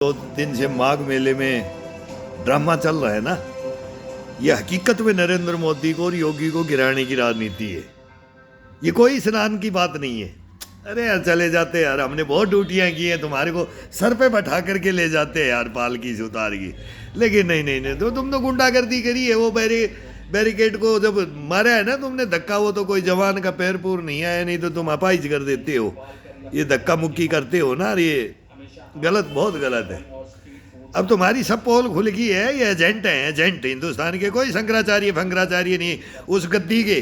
2 दिन से माघ मेले में ड्रामा चल रहा है ना, ये हकीकत में नरेंद्र मोदी को और योगी को गिराने की राजनीति है। ये कोई स्नान की बात नहीं है। अरे यार चले जाते यार, हमने बहुत ड्यूटियां की हैं, तुम्हारे को सर पे बैठा करके ले जाते हैं यार, पालकी से उतार की। लेकिन नहीं, तो तुम तो गुंडागर्दी करी है। वो बैरिकेड को जब मारा है ना तुमने धक्का, वो तो कोई जवान का पैर पूर नहीं आया, नहीं तो तुम अपाहिज कर देते हो। ये धक्का मुक्की करते हो ना, ये गलत, बहुत गलत है। अब तुम्हारी सब पोल खुल गई है। ये एजेंट हैं, एजेंट हिंदुस्तान के, कोई शंकराचार्य फंकराचार्य नहीं। उस गद्दी के,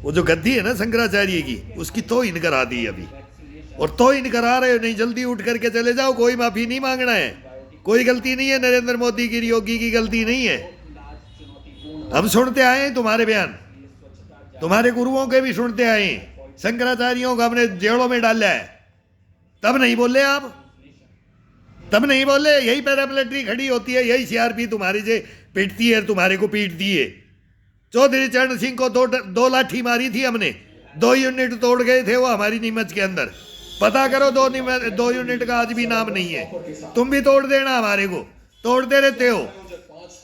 वो जो गद्दी है ना शंकराचार्य की, उसकी तौहीन करा दी अभी, और तौहीन करा रहे हो। नहीं, जल्दी उठ करके चले जाओ, कोई माफी नहीं मांगना है। कोई गलती नहीं है नरेंद्र मोदी की, योगी की गलती नहीं है। हम सुनते आए हैं तुम्हारे बयान, तुम्हारे गुरुओं के भी सुनते आए हैं। शंकराचार्यों को हमने जेलों में डाला है, तब नहीं बोले आप, तब नहीं बोले। यही पैरामिलिट्री खड़ी होती है, यही सीआरपी तुम्हारी से पीटती है, तुम्हारे को पीटती है। चौधरी चरण सिंह को दो लाठी मारी थी हमने, 2 यूनिट तोड़ गए थे वो हमारी नीमच के अंदर। पता करो, 2 यूनिट का आज भी नाम नहीं है। तुम भी तोड़ देना, हमारे को तोड़ते रहते हो।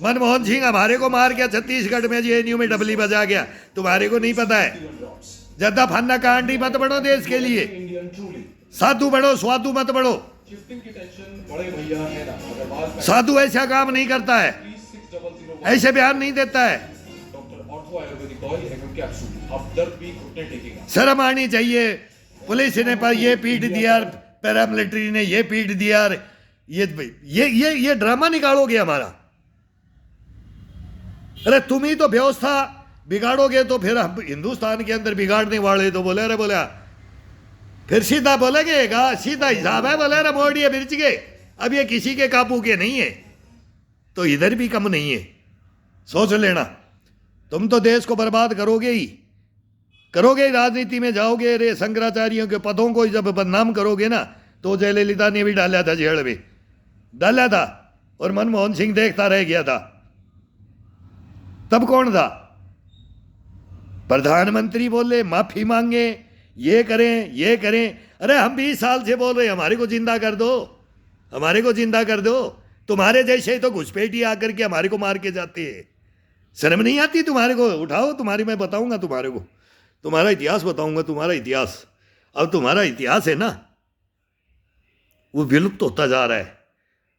मनमोहन सिंह हमारे को मार गया छत्तीसगढ़ में, जेएनयू में डबली बजा गया, तुम्हारे को नहीं पता है। ज्यादा फन्ना कांडी मत बढ़ो देश के लिए, साधु बढ़ो, स्वादु मत बढ़ो। साधु ऐसा काम नहीं करता है, ऐसे बयान नहीं देता है। शर्म आनी चाहिए। पुलिस ने पर ये पीट दिया, पैरामिलिट्री ने ये पीट दिया। ये ड्रामा निकालोगे हमारा। अरे तुम ही तो व्यवस्था बिगाड़ोगे, तो फिर हम हिंदुस्तान के अंदर बिगाड़ने वाले तो बोले, अरे बोला फिर सीधा बोलेंगे, सीधा हिसाब है। बोले अरे मोड़िए मिर्च के, अब ये किसी के काबू के नहीं है, तो इधर भी कम नहीं है। सोच लेना, तुम तो देश को बर्बाद करोगे ही, राजनीति में जाओगे। रे शंकराचार्यों के पदों को जब बदनाम करोगे ना, तो जयललिता ने भी डाला था जेल में, डाला था, और मनमोहन सिंह देखता रह गया था। तब कौन था? प्रधानमंत्री बोले माफी मांगे, ये करें। अरे हम 20 साल से बोल रहे, हमारे को जिंदा कर दो, हमारे को जिंदा कर दो। तुम्हारे जैसे तो घुसपैठी आकर के हमारे को मार के जाते हैं। शर्म नहीं आती तुम्हारे को? उठाओ, तुम्हारी मैं बताऊंगा, तुम्हारे को तुम्हारा इतिहास बताऊंगा, तुम्हारा इतिहास। अब तुम्हारा इतिहास है ना, वो विलुप्त होता जा रहा है,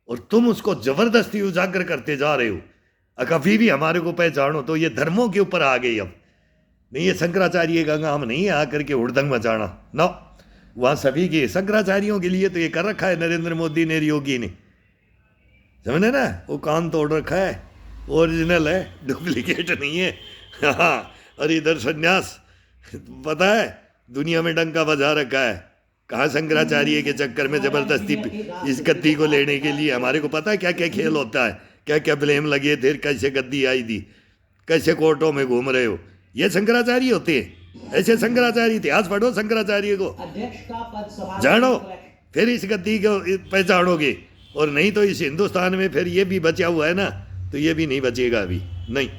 और तुम उसको जबरदस्ती उजागर करते जा रहे हो। कभी भी हमारे को पहचानो तो ये धर्मों के ऊपर आ गई। अब नहीं, ये शंकराचार्य का काम नहीं है आकर के हुड़दंग मचाना ना। वहाँ सभी के शंकराचार्यों के लिए तो ये कर रखा है नरेंद्र मोदी ने, योगी ने, समझे ना। वो कान तोड़ रखा है, ओरिजिनल है, डुप्लीकेट नहीं है। हाँ, और इधर संन्यास, पता है दुनिया में डंका बजा रखा है। कहाँ शंकराचार्य के चक्कर में जबरदस्ती इस गद्दी को लेने के लिए, हमारे को पता है क्या क्या खेल होता है, क्या क्या ब्लेम लगे थे, कैसे गद्दी आई थी, कैसे कोर्टों में घूम रहे हो। ये शंकराचार्य होते हैं, ऐसे शंकराचार्य। इतिहास पढ़ो, शंकराचार्य को जानो, फिर इस गद्दी को पहचानोगे। और नहीं तो इस हिंदुस्तान में फिर ये भी बचा हुआ है ना, तो ये भी नहीं बचेगा अभी, नहीं।